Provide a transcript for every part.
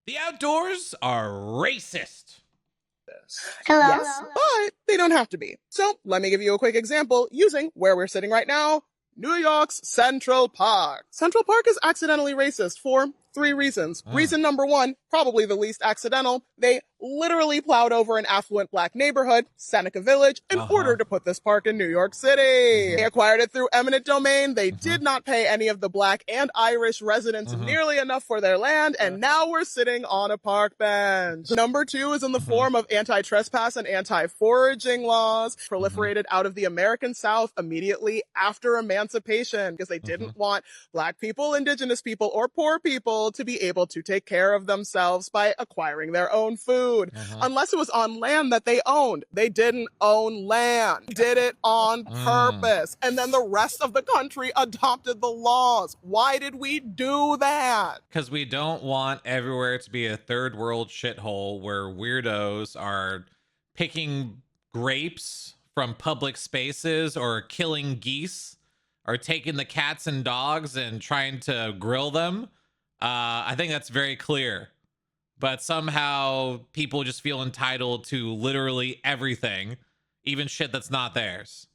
The outdoors are racist. Hello? Yes, but they don't have to be. So let me give you a quick example using where we're sitting right now, New York's Central Park. Central Park is accidentally racist for three reasons. Reason number one, probably the least accidental, they literally plowed over an affluent black neighborhood, Seneca Village, in order to put this park in New York City. They acquired it through eminent domain. They did not pay any of the black and Irish residents nearly enough for their land, and now we're sitting on a park bench. Number two is in the form of anti-trespass and anti-foraging laws proliferated out of the American South immediately after emancipation because they didn't want black people, indigenous people, or poor people to be able to take care of themselves by acquiring their own food. Unless it was on land that they owned. They didn't own land. Did it on purpose. And then the rest of the country adopted the laws. Why did we do that? Because we don't want everywhere to be a third world shithole where weirdos are picking grapes from public spaces or killing geese or taking the cats and dogs and trying to grill them. I think that's very clear. But somehow people just feel entitled to literally everything, even shit that's not theirs.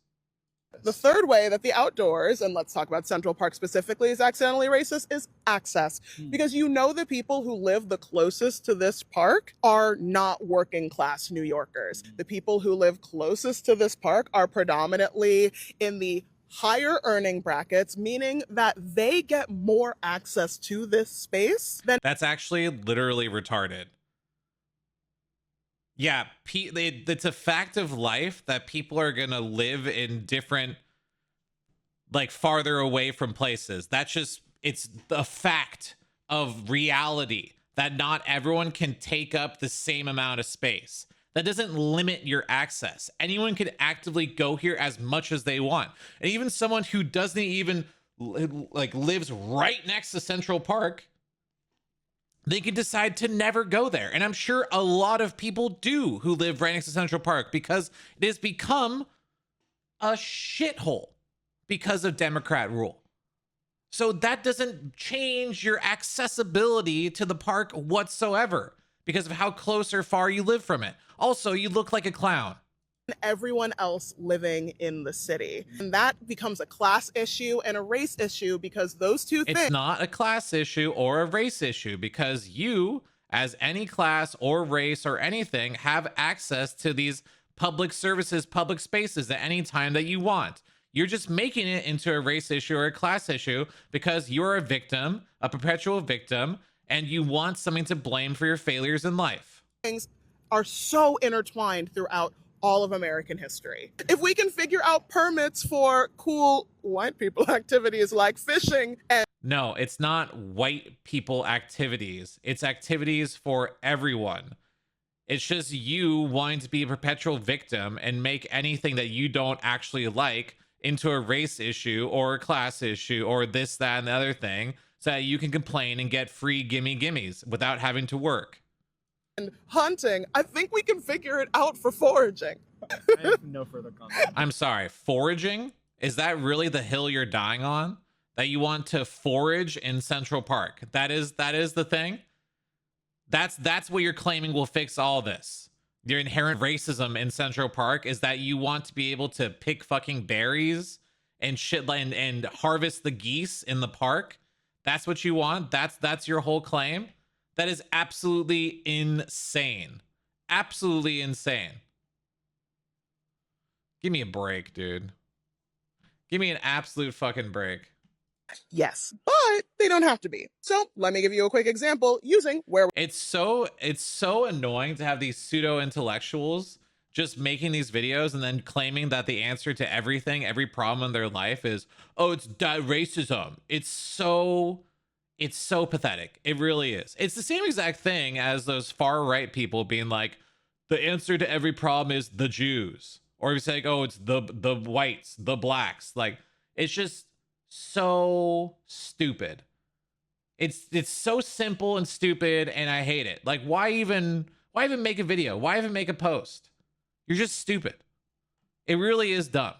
The third way that the outdoors, and let's talk about Central Park specifically, is accidentally racist is access. Because you know the people who live the closest to this park are not working class New Yorkers. The people who live closest to this park are predominantly in the higher earning brackets, meaning that they get more access to this space than That's actually literally retarded. Yeah, it's a fact of life that people are gonna live in different, like, farther away from places. It's the fact of reality that not everyone can take up the same amount of space. That doesn't limit your access. Anyone can actively go here as much as they want. And even someone who doesn't even like lives right next to Central Park, they could decide to never go there. And I'm sure a lot of people do who live right next to Central Park because it has become a shithole because of Democrat rule. So that doesn't change your accessibility to the park whatsoever because of how close or far you live from it. Also, you look like a clown. everyone else living in the city. And that becomes a class issue and a race issue because those two things. It's not a class issue or a race issue because you, as any class or race or anything, have access to these public services, public spaces at any time that you want. You're just making it into a race issue or a class issue because you're a victim, a perpetual victim, and you want something to blame for your failures in life. Things are so intertwined throughout all of American history. If we can figure out permits for cool white people activities like fishing and No, it's not white people activities. It's activities for everyone. It's just you wanting to be a perpetual victim and make anything that you don't actually like into a race issue or a class issue or this, that, and the other thing so that you can complain and get free gimmies without having to work. hunting, I think we can figure it out for foraging. I have no further comment. I'm sorry, foraging? Is that really the hill you're dying on? That you want to forage in Central Park? That is the thing? That's what you're claiming will fix all this. Your inherent racism in Central Park is that you want to be able to pick fucking berries and shit and harvest the geese in the park. That's what you want? That's your whole claim? That is absolutely insane. Absolutely insane. Give me a break, dude. Give me an absolute fucking break. Yes, but they don't have to be. So let me give you a quick example using where It's so annoying to have these pseudo intellectuals just making these videos and then claiming that the answer to everything, every problem in their life is, oh, it's racism. It's so pathetic. It really is. It's the same exact thing as those far right people being like, the answer to every problem is the Jews. Or if you say, oh, it's the whites, the blacks. Like, it's just so stupid. It's so simple and stupid, and I hate it. Like, why even make a video? Why even make a post? You're just stupid. It really is dumb.